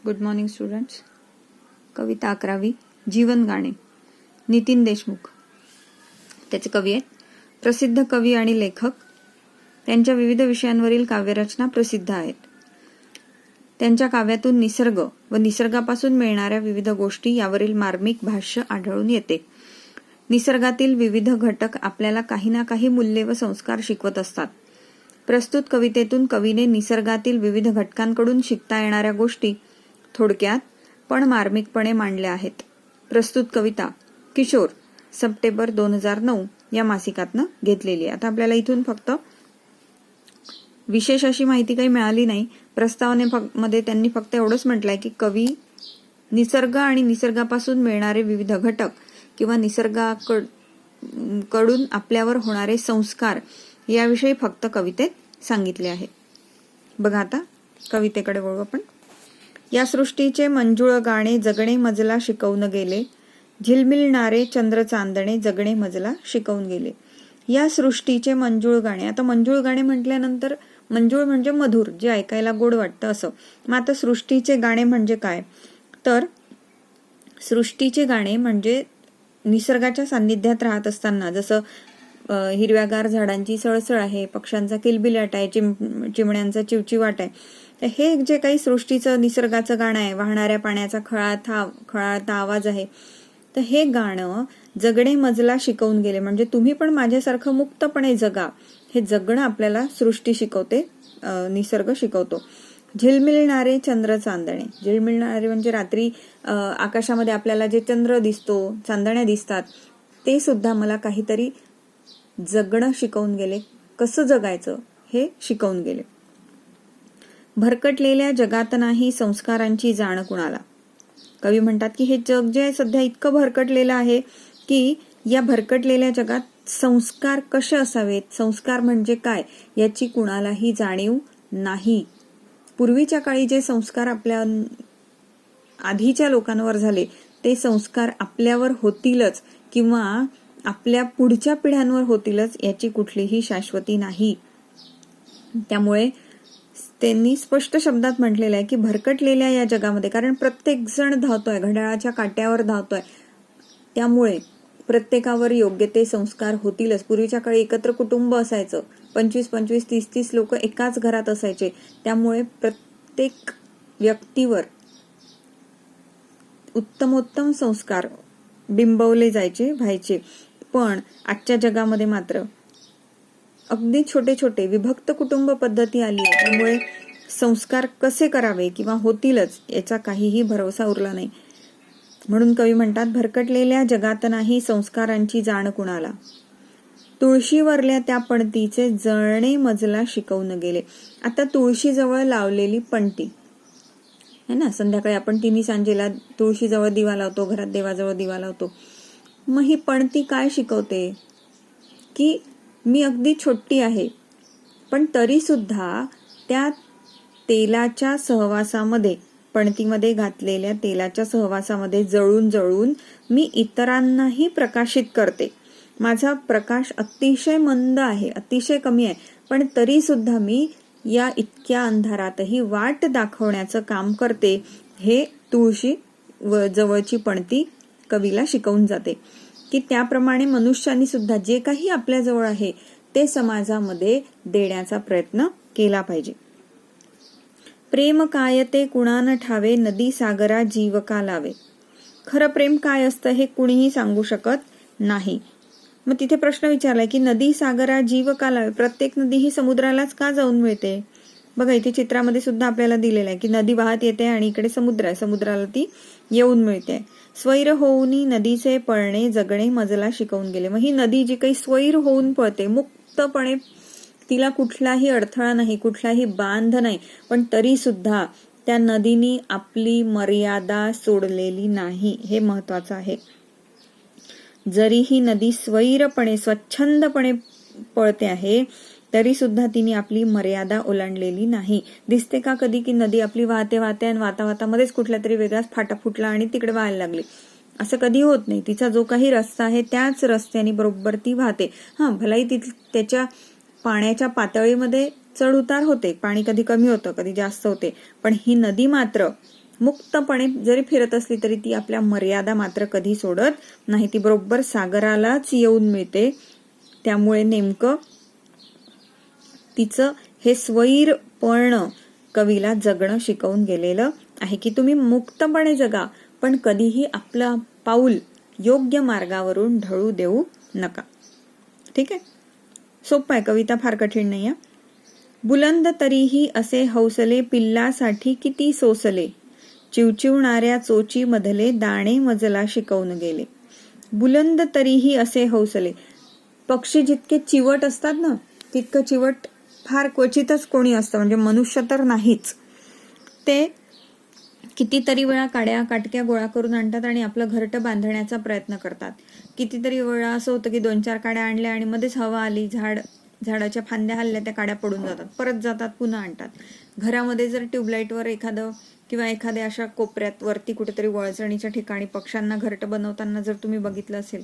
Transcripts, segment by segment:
Good morning students. कविता 11वी, जीवन गाणे, नितीन देशमुख. त्याचे कवी आहेत. प्रसिद्ध कवी आणि लेखक. त्यांच्या विविध विषयांवरील काव्यरचना प्रसिद्ध आहेत. त्यांच्या काव्यातून निसर्ग व निसर्गापासून मिळणाऱ्या विविध गोष्टी यावरील मार्मिक भाष्य आढळून येते. निसर्गातील विविध घटक आपल्याला काही ना काही मूल्ये व संस्कार शिकवत असतात. प्रस्तुत कवितेतून कवीने निसर्गातील विविध घटकांकडून शिकता येणाऱ्या गोष्टी थोडक्यात पण मार्मिकपणे मांडल्या आहेत. प्रस्तुत कविता किशोर, सप्टेंबर 2009 या मासिकातनं घेतलेली आहे. आता आपल्याला इथून फक्त विशेष अशी माहिती काही मिळाली नाही. प्रस्तावनेमध्ये त्यांनी फक्त एवढंच म्हटलंय की कवी निसर्ग आणि निसर्गापासून मिळणारे विविध घटक किंवा निसर्गाकडून आपल्यावर होणारे संस्कार याविषयी फक्त कवितेत सांगितले आहे. बघा आता कवितेकडे वळू आपण. या सृष्टीचे मंजुळ गाणे जगणे मजला शिकवून गेले, झिलमिलणारे चंद्र चांदणे जगणे मजला शिकवून गेले. या सृष्टीचे मंजुळ गाणे. आता मंजुळ गाणे म्हटल्यानंतर मंजुळ म्हणजे मधुर, जे ऐकायला गोड वाटतं असं. मग आता सृष्टीचे गाणे म्हणजे काय? तर सृष्टीचे गाणे म्हणजे निसर्गाच्या सान्निध्यात राहत असताना, जसं हिरव्यागार झाडांची सळसळ आहे, पक्ष्यांचा किलबिलाट आहे, चिमण्यांचा चिवचिवाट आहे. तर हे जे काही सृष्टीचं निसर्गाचं गाणं आहे, वाहणाऱ्या पाण्याचा खळाळता आवाज आहे, तर हे गाणं जगणे मजला शिकवून गेले. म्हणजे तुम्ही पण माझ्यासारखं मुक्तपणे जगा, हे जगणं आपल्याला सृष्टी शिकवते, निसर्ग शिकवतो. झिलमिलणारे चंद्र चांदणे. झिलमिलणारे म्हणजे रात्री आकाशामध्ये आपल्याला जे चंद्र दिसतो, चांदण्या दिसतात, ते सुद्धा मला काहीतरी जगणं शिकवून गेले. कसं जगायचं हे शिकवून गेले. भरकटलेल्या जगात नाही संस्कारांची जाण कुणाला. कवी म्हणतात की हे जग जे आहे सध्या इतकं भरकटलेलं आहे की या भरकटलेल्या जगात संस्कार कसे असावेत, संस्कार म्हणजे काय, याची कुणालाही जाणीव नाही. पूर्वीच्या काळी जे संस्कार आपल्या आधीच्या लोकांवर झाले, ते संस्कार आपल्यावर होतीलच किंवा आपल्या पुढच्या पिढ्यांवर होतीलच, याची कुठलीही शाश्वती नाही. त्यामुळे त्यांनी स्पष्ट शब्दात म्हटलेलं आहे की भरकटलेल्या या जगामध्ये, कारण प्रत्येक जण धावतोय, घड्याळाच्या काट्यावर धावतोय, त्यामुळे प्रत्येकावर योग्य ते संस्कार होतीलच. पूर्वीच्या काळी एकत्र कुटुंब असायचं, 25-25, 30-30 लोक एकाच घरात असायचे, त्यामुळे प्रत्येक व्यक्तीवर उत्तमोत्तम संस्कार बिंबवले व्हायचे. पण आजच्या जगामध्ये मात्र अगदी छोटे छोटे विभक्त कुटुंब पद्धती आली आहे, त्यामुळे संस्कार कसे करावे किंवा होतीलच याचा काहीही भरोसा उरला नाही. म्हणून कवी म्हणतात भरकटलेल्या जगात नाही संस्कारांची जाण कुणाला. तुळशीवरल्या त्या पणतीचे जळणे मजला शिकवून गेले. आता तुळशीजवळ लावलेली पणती है ना, संध्याकाळी आपण तिन्ही सांजेला तुळशीजवळ दिवा लावतो, घरात देवाजवळ दिवा लावतो. मग ही पणती काय शिकवते की मी अगदी छोटी आहे, पण तरी सुद्धा त्या तेलाच्या सहवासामध्ये, पणतीमध्ये घातलेल्या तेलाच्या सहवासामध्ये जळून जळून मी इतरांनाही प्रकाशित करते. माझा प्रकाश अतिशय मंद आहे, अतिशय कमी आहे, पण तरी सुद्धा मी या इतक्या अंधारातही वाट दाखवण्याचं काम करते. हे तुळशी व जवळची पणती कवीला शिकवून जाते की त्याप्रमाणे मनुष्यानी सुद्धा जे काही आपल्या जवळ आहे ते समाजामध्ये देण्याचा प्रयत्न केला पाहिजे. प्रेम काय ते कुणान ठावे, नदी सागरा जीव का लावे. खरं प्रेम काय असतं हे कुणीही सांगू शकत नाही. मग तिथे प्रश्न विचारलाय की नदी सागरा जीव का लावे. प्रत्येक नदी ही समुद्रालाच का जाऊन मिळते? बघा इथे चित्रामध्ये सुद्धा आपल्याला दिलेलं आहे की नदी वाहत येते आणि इकडे समुद्र आहे, समुद्राला ती येऊन मिळते. स्वैर होऊनी नदीचे पळणे जगणे मजला शिकवून गेले. मग ही नदी जी काही स्वैर होऊन पळते, मुक्तपणे, तिला कुठलाही अडथळा नाही, कुठलाही बांध नाही, पण तरी सुद्धा त्या नदीनी आपली मर्यादा सोडलेली नाही, हे महत्वाचं आहे. जरी ही नदी स्वैरपणे स्वच्छंदपणे पळते आहे, तरी सुद्धा तिने आपली मर्यादा ओलांडलेली नाही. दिसते का कधी की नदी आपली वाहते वाहते आणि वातामध्येच कुठल्या तरी वेगळाच फाटा फुटला आणि तिकडे वाहायला लागली? असं कधी होत नाही. तिचा जो काही रस्ता आहे त्याच रस्त्याने बरोबर ती वाहते. भलाही त्याच्या पाण्याच्या पातळीमध्ये चढ उतार होते, पाणी कधी कमी होतं, कधी जास्त होते, पण ही नदी मात्र मुक्तपणे जरी फिरत असली तरी ती आपल्या मर्यादा मात्र कधी सोडत नाही. ती बरोबर सागरालाच येऊन मिळते. त्यामुळे नेमकं तिचं हे स्वैरपण कवीला जगणं शिकवून गेलेलं आहे की तुम्ही मुक्तपणे जगा, पण कधीही आपलं पाऊल योग्य मार्गावरून ढळू देऊ नका. ठीक आहे, सोपं आहे, कविता फार कठीण नाही आहे. बुलंद तरीही असे हौसले, पिल्लासाठी किती सोसले, चिवचिवणाऱ्या चोची मधले दाणे मजला शिकवून गेले. बुलंद तरीही असे हौसले, पक्षी जितके चिवट असतात ना तितकं चिवट फार क्वचितच कोणी असतं, म्हणजे मनुष्य तर नाहीच. ते कितीतरी वेळा काड्या काटक्या गोळा करून आणतात आणि आपलं घरटं बांधण्याचा प्रयत्न करतात. कितीतरी वेळा असं होतं की 2-4 काड्या आणल्या आणि मध्येच हवा आली, झाडाच्या फांद्या हल्ल्या, त्या काड्या पडून जातात, परत जातात, पुन्हा आणतात. घरामध्ये जर ट्यूबलाईटवर एखादं किंवा एखाद्या अशा कोपऱ्यात वरती कुठेतरी वळचणीच्या ठिकाणी पक्ष्यांना घरटं बनवताना जर तुम्ही बघितलं असेल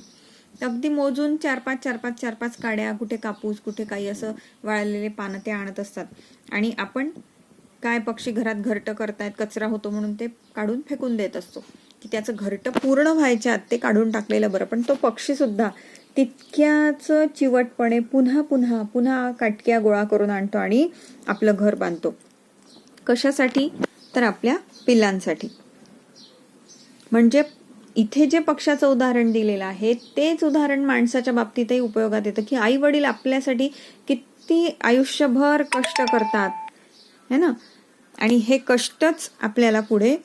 तर अगदी मोजून 4-5 काड्या, कुठे कापूस, कुठे काही असं वाळलेले पानं ते आणत असतात. आणि आपण काय पक्षी घरात घरटं करतायत, कचरा होतो म्हणून ते काढून फेकून देत असतो, की त्याचं घरटं पूर्ण व्हायच्या आत ते काढून टाकलेलं बरं. पण तो पक्षी सुद्धा तितक्याच चिवटपणे पुन्हा पुन्हा पुन्हा काटक्या गोळा करून आणतो आणि आपलं घर बांधतो. कशासाठी? तर आपल्या पिल्लांसाठी. म्हणजे इथे जे पक्षाचं उदाहरण दिलेलं आहे तेच उदाहरण माणसाच्या बाबतीतही उपयोगात येतं, की आई वडील आपल्यासाठी किती आयुष्यभर कष्ट करतात है ना, आणि हे कष्टच आपल्याला पुढे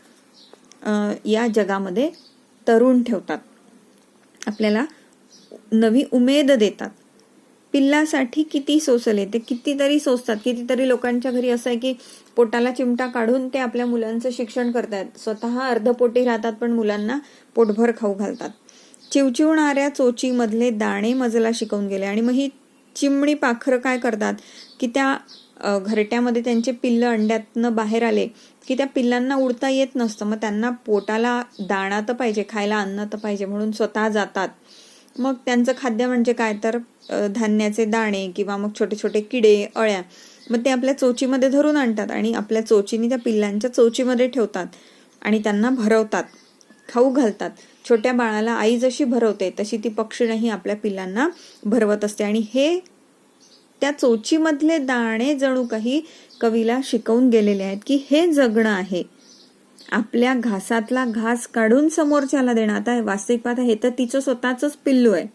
या जगामध्ये तरुण ठेवतात, आपल्याला नवी उमेद देतात. पिल्लासाठी किती सोसले, ते कितीतरी सोसतात. कितीतरी लोकांच्या घरी असं आहे की पोटाला चिमटा काढून ते आपल्या मुलांचं शिक्षण करतात, स्वतः अर्धपोटी राहतात पण मुलांना पोटभर खाऊ घालतात. चिवचिवणाऱ्या चोची मधले दाणे मजला शिकवून गेले. आणि मग ही चिमणी पाखरं काय करतात की त्या घरट्यामध्ये त्यांचे पिल्लं अंड्यातनं बाहेर आले की त्या पिल्लांना उडता येत नसतं, मग त्यांना पोटाला दाणा तर पाहिजे, खायला अन्न तर पाहिजे, म्हणून स्वतः जातात. मग त्यांचं खाद्य म्हणजे काय तर धान्याचे दाणे किंवा मग छोटे छोटे किडे, अळ्या, मग ते आपल्या चोचीमध्ये धरून आणतात आणि आपल्या चोचीने त्या पिल्लांच्या चोचीमध्ये ठेवतात आणि त्यांना भरवतात, खाऊ घालतात. छोट्या बाळाला आई जशी भरवते तशी ती पक्षीणही आपल्या पिल्लांना भरवत असते. आणि हे त्या चोचीमधले दाणे जणू काही कवीला शिकवून गेलेले आहेत की हे जगणं आहे, आपल्या घासातला घास काढून समोरच्याला देणं. आता वास्तविक पाहता हे तर तिचं स्वतःच पिल्लू आहे,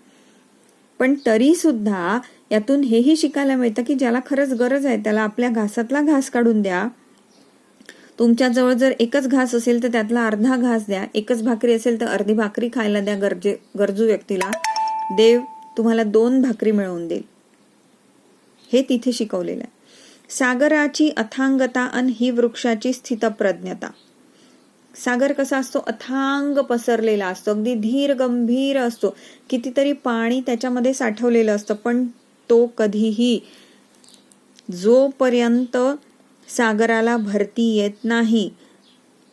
पण तरी सुद्धा यातून हेही शिकायला मिळतं की ज्याला खरंच गरज आहे त्याला आपल्या घासातला घास काढून द्या. तुमच्या जवळ जर एकच घास असेल तर त्यातला अर्धा घास द्या, एकच भाकरी असेल तर अर्धी भाकरी खायला द्या गरजू व्यक्तीला. देव तुम्हाला 2 भाकरी मिळवून देईल. हे तिथे शिकवलेलं आहे. सागराची अथांगता अन ही वृक्षाची स्थितप्रज्ञता. सागर कसा असतो? अथांग पसरलेला असतो, अगदी धीर गंभीर असतो, कितीतरी पाणी त्याच्यामध्ये साठवलेलं असतं, पण तो कधीही जोपर्यंत सागराला भरती येत नाही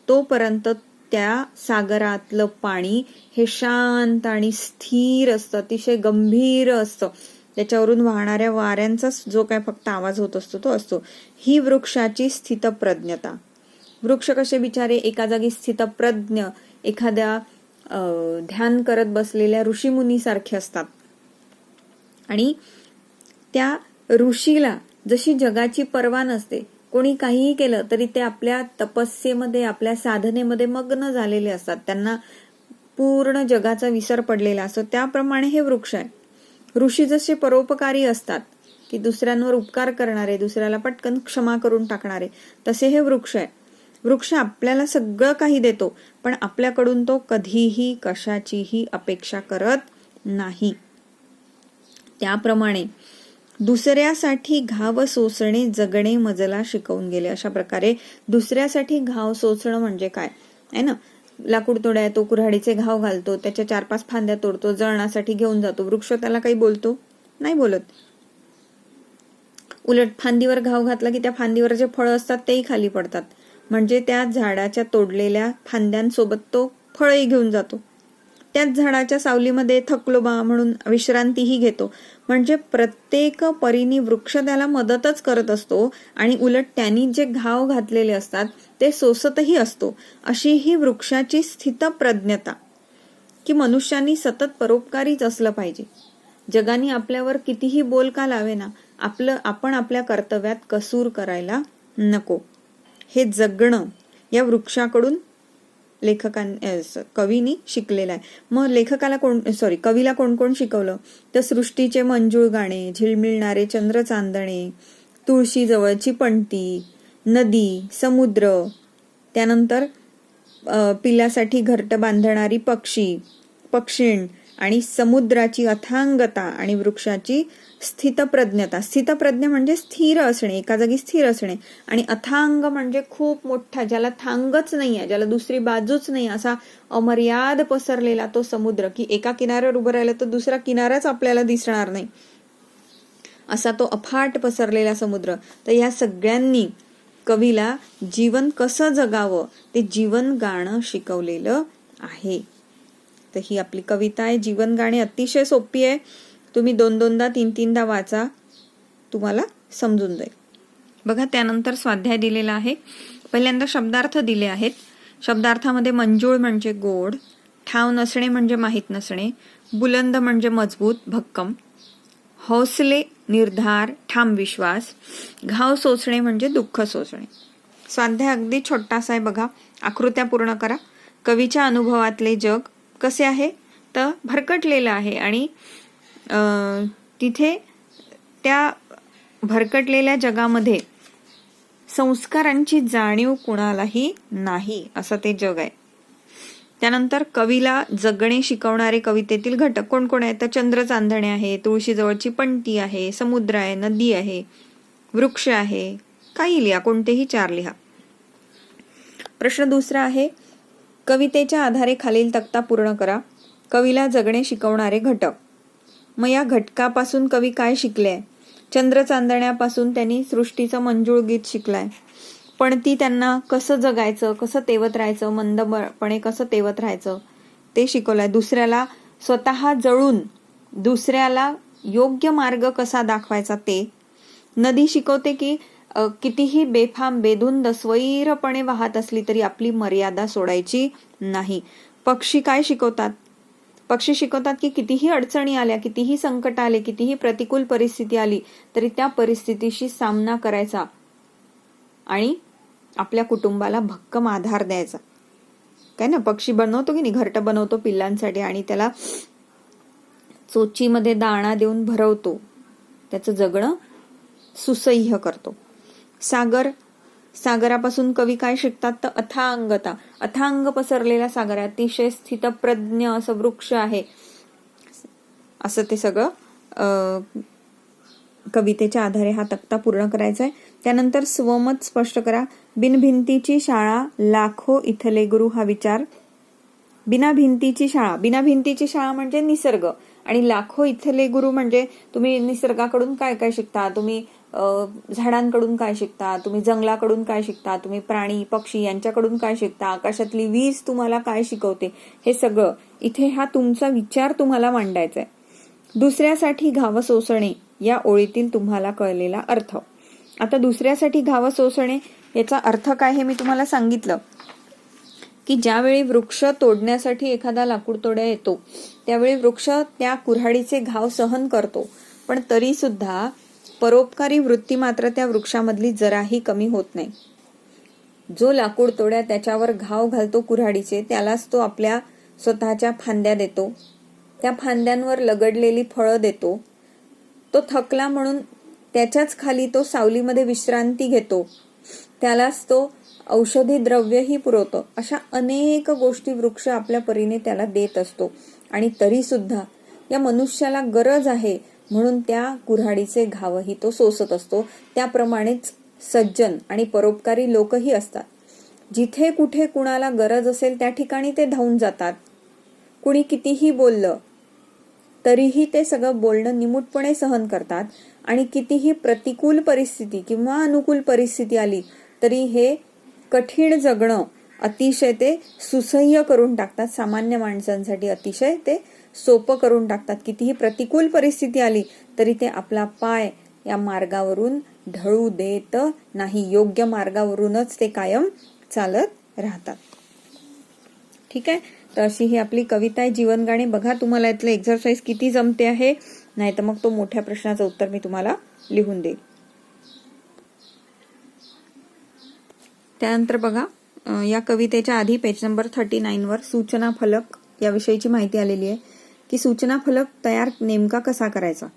तोपर्यंत त्या सागरातलं पाणी हे शांत आणि स्थिर असतं, अतिशय गंभीर असतं. त्याच्यावरून वाहणाऱ्या वाऱ्यांचा जो काय फक्त आवाज होत असतो तो असतो. ही वृक्षाची स्थितप्रज्ञता. वृक्ष कसे बिचारे एका जागी स्थितप्रज्ञ, एखाद्या ध्यान करत बसलेल्या ऋषीमुनी सारखे असतात. आणि त्या ऋषीला जशी जगाची पर्वा नसते, कोणी काहीही केलं तरी ते आपल्या तपस्येमध्ये, आपल्या साधनेमध्ये मग्न झालेले असतात, त्यांना पूर्ण जगाचा विसर पडलेला असतो. त्याप्रमाणे हे वृक्ष आहे. ऋषी जसे परोपकारी असतात की दुसऱ्यांवर उपकार करणारे, दुसऱ्याला पटकन क्षमा करून टाकणारे, तसे हे वृक्ष आहे. वृक्ष आपल्याला सगळं काही देतो, पण आपल्याकडून तो कधीही कशाचीही अपेक्षा करत नाही. त्याप्रमाणे दुसऱ्यासाठी घाव सोसणे जगणे मजला शिकवून गेले. अशा प्रकारे दुसऱ्यासाठी घाव सोसणं म्हणजे काय आहे ना, लाकूड तोड्या येतो, कुऱ्हाडीचे घाव घालतो, त्याच्या 4-5 फांद्या तोडतो, जळणासाठी घेऊन जातो. वृक्ष त्याला काही बोलतो? नाही बोलत. उलट फांदीवर घाव घातला की त्या फांदीवर जे फळं असतात तेही खाली पडतात, म्हणजे त्या झाडाच्या तोडलेल्या फांद्यांसोबत तो फळही घेऊन जातो. त्याच झाडाच्या सावलीमध्ये थकलो बा म्हणून विश्रांतीही घेतो. म्हणजे प्रत्येक परीने वृक्ष त्याला मदतच करत असतो आणि उलट त्यांनी जे घाव घातलेले असतात ते सोसतही असतो. अशी ही वृक्षाची स्थितप्रज्ञता की मनुष्यांनी सतत परोपकारीच असलं पाहिजे. जगाने आपल्यावर कितीही बोल का लावेना, आपण आपल्या कर्तव्यात कसूर करायला नको. हे जगणं या वृक्षाकडून कवीनी शिकलेलं आहे. मग कवीला कोण कोण शिकवलं तर सृष्टीचे मंजूळ गाणे, झिलमिलणारे चंद्र चांदणे, तुळशी जवळची पणती, नदी, समुद्र, त्यानंतर पिल्यासाठी घरटं बांधणारी पक्षीण आणि समुद्राची अथांगता आणि वृक्षाची स्थितप्रज्ञता. स्थितप्रज्ञ म्हणजे स्थिर असणे, एका जागी स्थिर असणे, आणि अथांग म्हणजे खूप मोठा, ज्याला थांगच नाहीये, ज्याला दुसरी बाजूच नाही, असा अमर्याद पसरलेला तो समुद्र की एका किनाऱ्यावर उभं राहिलं तर दुसरा किनाराच आपल्याला दिसणार नाही, असा तो अफाट पसरलेला समुद्र. तर या सगळ्यांनी कवीला जीवन कसं जगावं ते जीवन गाणं शिकवलेलं आहे. तर ही आपली कविता आहे. जीवन गाणे अतिशय सोपी आहे. तुम्ही 2-2दा 3-3दा वाचा, तुम्हाला समजून जाईल. बघा, त्यानंतर स्वाध्याय दिलेला आहे. पहिल्यांदा शब्दार्थ दिले आहेत. शब्दार्थामध्ये मंजूळ म्हणजे गोड, ठाव नसणे म्हणजे माहीत नसणे, बुलंद म्हणजे मजबूत भक्कम, हौसले निर्धार ठाम विश्वास, घाव सोसणे म्हणजे दुःख सोसणे. स्वाध्याय अगदी छोटासा आहे. बघा, आकृत्या पूर्ण करा. कवीच्या अनुभवातले जग कसे आहे तर भरकटलेलं आहे आणि तिथे त्या भरकटलेल्या जगामध्ये संस्कारांची जाणीव कुणालाही नाही, असं ते जग आहे. त्यानंतर कवीला जगणे शिकवणारे कवितेतील घटक कोण कोण आहेत तर चंद्र चांदणे आहे, तुळशी जवळची पणती आहे, समुद्र आहे, नदी आहे, वृक्ष आहे. काही लिहा, कोणतेही 4 लिहा. प्रश्न दुसरा आहे, कवितेच्या आधारे खालील तक्ता पूर्ण करा. कवीला जगणे शिकवणारे घटक. मग या घटकापासून कवी काय शिकले? चंद्र चांदण्यापासून त्यांनी सृष्टीचं मंजूळ गीत शिकलाय. पण ती त्यांना कसं जगायचं, कसं तेवत राहायचं, मंदपणे कसं तेवत राहायचं ते शिकवलंय. दुसऱ्याला स्वतः जळून दुसऱ्याला योग्य मार्ग कसा दाखवायचा ते. नदी शिकवते की कितीही बेफाम बेधुंद स्वैरपणे वाहत असली तरी आपली मर्यादा सोडायची नाही. पक्षी काय शिकवतात? पक्षी शिकवतात की कितीही अडचणी आल्या, कितीही संकट आले, कितीही प्रतिकूल परिस्थिती आली तरी त्या परिस्थितीशी सामना करायचा आणि आपल्या कुटुंबाला भक्कम आधार द्यायचा. काय ना, पक्षी बनवतो की नाही, घरटं बनवतो पिल्लांसाठी आणि त्याला चोचीमध्ये दाणा देऊन भरवतो, त्याचं जगणं सुसह्य करतो. सागरापासून कवी काय शिकतात तर अथांगता. अथांग पसरलेला सागर आहे, अतिशय स्थितप्रज्ञ असं वृक्ष आहे, असं ते सगळं कवितेच्या आधारे हा तक्ता पूर्ण करायचा आहे. त्यानंतर स्वमत स्पष्ट करा. बिनभिंतीची शाळा लाखो इथले गुरु हा विचार. बिना भिंतीची शाळा म्हणजे निसर्ग, आणि लाखो इथले गुरु म्हणजे तुम्ही निसर्गाकडून काय काय शिकता, तुम्ही झाडांकडून काय शिकता, तुम्ही जंगलाकडून काय शिकता, तुम्ही प्राणी पक्षी यांच्याकडून काय शिकता, आकाशातली वीज तुम्हाला काय शिकवते, हे सगळं इथे हा तुमचा विचार तुम्हाला मांडायचा आहे. दुसऱ्यासाठी घाव सोसणे या ओळीतील तुम्हाला कळलेला अर्थ. आता दुसऱ्यासाठी घाव सोसणे याचा अर्थ काय हे मी तुम्हाला सांगितलं की ज्यावेळी वृक्ष तोडण्यासाठी एखादा लाकूड तोड्या येतो त्यावेळी वृक्ष त्या कुऱ्हाडीचे घाव सहन करतो, पण तरी सुद्धा परोपकारी वृत्ती मात्र त्या वृक्षामधली जराही कमी होत नाही. जो लाकूड तोड्या त्याच्यावर घाव घालतो कुऱ्हाडीचे, त्यालाच तो आपल्या स्वतःच्या फांद्या देतो, त्या फांद्यांवर लगडलेली फळं देतो. तो थकला म्हणून त्याच्याच खाली तो सावलीमध्ये विश्रांती घेतो, त्यालाच तो औषधी द्रव्यही पुरवतो. अशा अनेक गोष्टी वृक्ष आपल्या परीने त्याला देत असतो, आणि तरी सुद्धा या मनुष्याला गरज आहे म्हणून त्या कुऱ्हाडीचे घावही तो सोसत असतो. त्याप्रमाणेच सज्जन आणि परोपकारी लोकही असतात. जिथे कुठे कुणाला गरज असेल त्या ठिकाणी ते धावून जातात. कुणी कितीही बोललं तरीही ते सगळं बोलणं निमूटपणे सहन करतात, आणि कितीही प्रतिकूल परिस्थिती किंवा अनुकूल परिस्थिती आली तरी हे कठीण जगणं अतिशय ते सुसह्य करून टाकतात. सामान्य माणसांसाठी अतिशय ते सोपं करून टाकतात. कितीही प्रतिकूल परिस्थिती आली तरी ते आपला पाय या मार्गावरून ढळू देत नाही. योग्य मार्गावरूनच ते कायम चालत राहतात. ठीक आहे. तर अशी ही आपली कविता आहे, जीवनगाणी. बघा तुम्हाला यातलं एक्झरसाइज किती जमते आहे, नाही तर मग तो मोठ्या प्रश्नाचं उत्तर मी तुम्हाला लिहून देईल. त्यानंतर बघा या कवितेच्या आधी पेज नंबर 39 वर सूचना फलक याविषयीची माहिती आलेली आहे की सूचना फलक तयार नेमका कसा करायचा.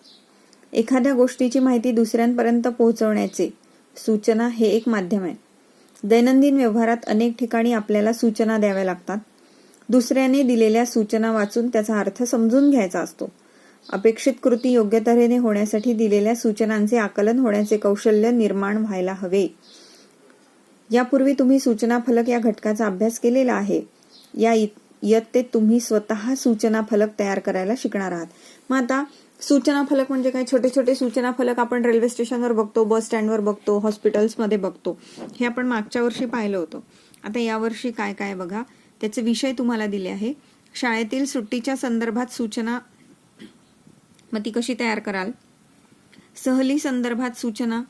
एखाद्या गोष्टीची माहिती दुसऱ्यांपर्यंत पोहोचवण्याचे सूचना हे एक माध्यम आहे. दैनंदिन व्यवहारात अनेक ठिकाणी आपल्याला सूचना द्याव्या लागतात. दुसऱ्याने दिलेल्या सूचना वाचून त्याचा अर्थ समजून घ्यायचा असतो. अपेक्षित कृती योग्य तऱ्हेने होण्यासाठी दिलेल्या सूचनांचे आकलन होण्याचे कौशल्य निर्माण व्हायला हवे. यापूर्वी तुम्ही सूचना फलक या घटकाचा अभ्यास केलेला आहे. या इयत्तेत तुम्ही स्वतः सूचना फलक तयार करायला शिकणार आहात. मग आता सूचना फलक म्हणजे काय? छोटे छोटे सूचना फलक आपण रेल्वे स्टेशनवर बघतो, बस स्टँडवर बघतो, हॉस्पिटल्समध्ये बघतो. हे आपण मागच्या वर्षी पाहिलं होतं. आता यावर्षी काय काय बघा, त्याचे विषय तुम्हाला दिले आहे. शाळेतील सुट्टीच्या संदर्भात सूचना, मग ती कशी तयार कराल. सहली संदर्भात सूचना,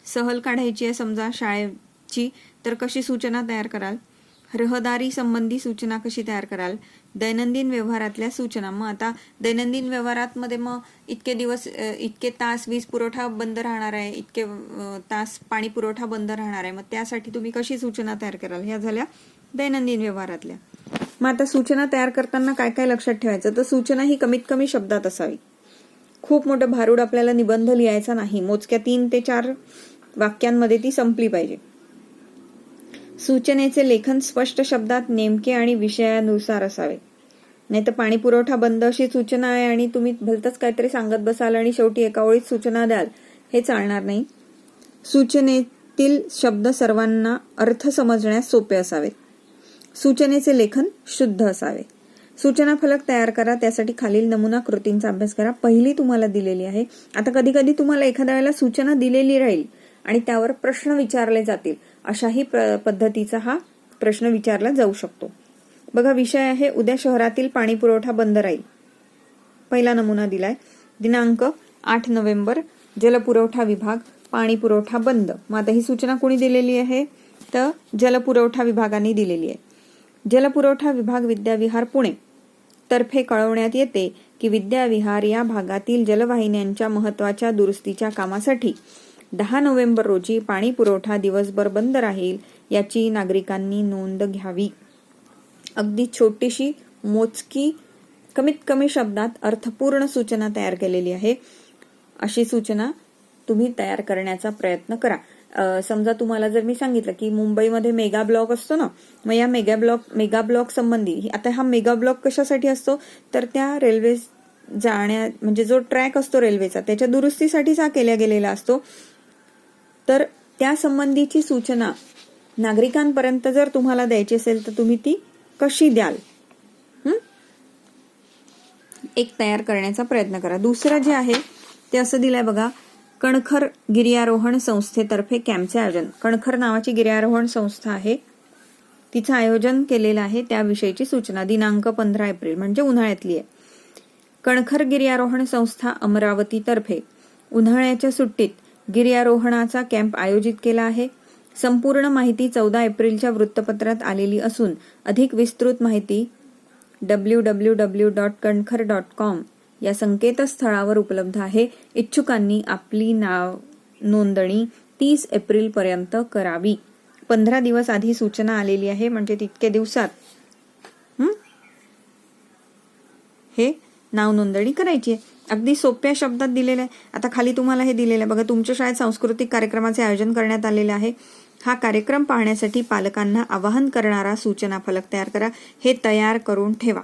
सहल काढायची आहे समजा शाळेची, तर कशी सूचना तयार कराल. रहदारी संबंधी सूचना कशी तयार कराल. दैनंदिन व्यवहारातल्या सूचना, मग आता दैनंदिन व्यवहारात मध्ये मग इतके दिवस इतके तास वीज पुरवठा बंद राहणार आहे, इतके तास पाणी पुरवठा बंद राहणार आहे, मग त्यासाठी तुम्ही कशी सूचना तयार कराल. ह्या झाल्या दैनंदिन व्यवहारातल्या. मग आता सूचना तयार करताना काय काय लक्षात ठेवायचं, तर सूचना ही कमीत कमी शब्दात असावी. खूप मोठं भारूड आपल्याला निबंध लिहायचा नाही. मोजक्या 3 ते 4 वाक्यांमध्ये ती संपली पाहिजे. सूचनेचे लेखन स्पष्ट शब्दात नेमके आणि विषयानुसार असावे. नाही तर पाणी पुरवठा बंद अशी सूचना आहे आणि तुम्ही भलतंच काहीतरी सांगत बसाल आणि शेवटी एका ओळीत सूचना द्याल, हे चालणार नाही. सूचनेतील शब्द सर्वांना अर्थ समजण्यास सोपे असावेत. सूचनेचे लेखन शुद्ध असावे. सूचना फलक तयार करा. त्यासाठी खालील नमुना कृतींचा अभ्यास करा. पहिली तुम्हाला दिलेली आहे. आता कधी कधी तुम्हाला एखाद्या वेळेला सूचना दिलेली राहील आणि त्यावर प्रश्न विचारले जातील. अशाही पद्धतीचा हा प्रश्न विचारला जाऊ शकतो. बघा विषय आहे, उद्या शहरातील पाणी पुरवठा बंद राहील. पहिला नमुना दिलाय. दिनांक 8 नोव्हेंबर, जलपुरवठा विभाग, पाणी पुरवठा बंद. मग आता ही सूचना कोणी दिलेली आहे, तर जलपुरवठा विभागाने दिलेली आहे. जलपुरवठा विभाग विद्याविहार पुणे तर्फे कळवण्यात येते की विद्याविहार या भागातील जलवाहिन्यांच्या महत्वाच्या दुरुस्तीच्या कामासाठी 10 नोव्हेंबर रोजी पाणी पुरवठा दिवसभर बंद राहील, याची नागरिकांनी नोंद घ्यावी. अगदी छोटीशी मोजकी कमीत कमी शब्दात अर्थपूर्ण सूचना तयार केलेली आहे. अशी सूचना तुम्ही तयार करण्याचा प्रयत्न करा. समजा तुम्हाला जर मी सांगितलं की मुंबईमध्ये मेगा ब्लॉक असतो ना, मग या मेगा ब्लॉक संबंधी, आता हा मेगा ब्लॉक कशासाठी असतो, तर त्या रेल्वे जाण्या म्हणजे जो ट्रॅक असतो रेल्वेचा त्याच्या दुरुस्तीसाठीच हा केला गेलेला असतो. तर त्या संबंधीची सूचना नागरिकांपर्यंत जर तुम्हाला द्यायची असेल तर तुम्ही ती कशी द्याल, एक तयार करण्याचा प्रयत्न करा. दुसरं जे आहे ते असं दिलंय बघा, कणखर गिर्यारोहण संस्थेतर्फे कॅम्पचे आयोजन. कणखर नावाची गिर्यारोहण संस्था आहे, तिचं आयोजन केलेलं आहे. त्याविषयीची सूचना दिनांक 15 एप्रिल म्हणजे उन्हाळ्यातली आहे. कणखर गिर्यारोहण संस्था अमरावतीतर्फे उन्हाळ्याच्या सुट्टीत गिर्यारोहणाचा कॅम्प आयोजित केला आहे. संपूर्ण माहिती 14 एप्रिलच्या वृत्तपत्रात आलेली असून अधिक विस्तृत माहिती www.kankhar.com या संकेतस्थळावर उपलब्ध आहे. इच्छुकांनी आपली नोंदणी 30 एप्रिल पर्यंत करावी. 15 दिवस आधी सूचना आलेली आहे, म्हणजे तितके दिवसात हे नाव नोंदणी करायची आहे. अगदी सोप्या शब्दात दिलेलं आहे. आता खाली तुम्हाला हे दिलेलं आहे बघा, तुमच्या शाळेत सांस्कृतिक कार्यक्रमाचे आयोजन करण्यात आलेले आहे. हा कार्यक्रम पाहण्यासाठी पालकांना आवाहन करणारा सूचना फलक तयार करा. हे तयार करून ठेवा.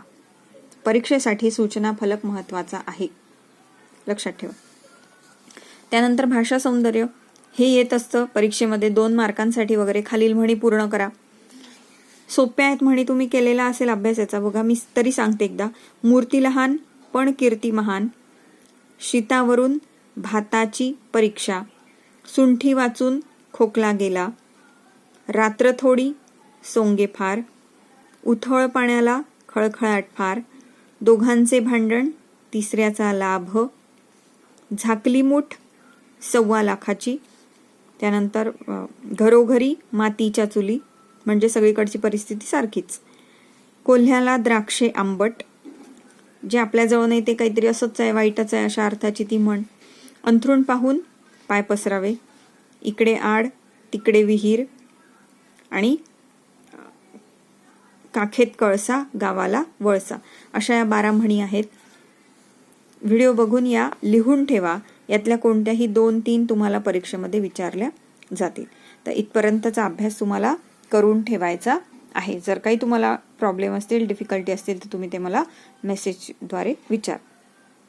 परीक्षेसाठी सूचना फलक महत्वाचा आहे, लक्षात ठेवा. त्यानंतर भाषा सौंदर्य हे येत असतं परीक्षेमध्ये 2 मार्कांसाठी वगैरे. खालील म्हणी पूर्ण करा. सोप्या आहेत म्हणी, तुम्ही केलेला असेल अभ्यास याचा. बघा मी तरी सांगते एकदा. मूर्ती लहान पण कीर्ती महान, शीतावरून भाताची परीक्षा, सुंठी वाचून खोकला गेला, रात्र थोडी सोंगे फार, उथळ पाण्याला खळखळाट फार, दोघांचे भांडण, तिसऱ्याचा लाभ, झाकली मूठ 1.25 लाखाची, त्यानंतर घरोघरी मातीच्या चुली, म्हणजे सगळीकडची परिस्थिती सारखीच, कोल्ह्याला द्राक्षे आंबट, जे आपल्याजवळ नाही ते काहीतरी असंच आहे, वाईटच आहे अशा अर्थाची ती म्हण, अंथरूण पाहून पाय पसरावे, इकडे आड तिकडे विहीर, आणि काखेत कळसा गावाला वळसा, अशा या 12 म्हणी आहेत. व्हिडिओ बघून या लिहून ठेवा. यातल्या कोणत्याही 2-3 तुम्हाला परीक्षेमध्ये विचारल्या जातील. तर इथपर्यंतचा अभ्यास तुम्हाला करून ठेवायचा आहे. जर काही तुम्हाला प्रॉब्लेम असतील, डिफिकल्टी असतील तर तुम्ही ते मला मेसेजद्वारे विचार.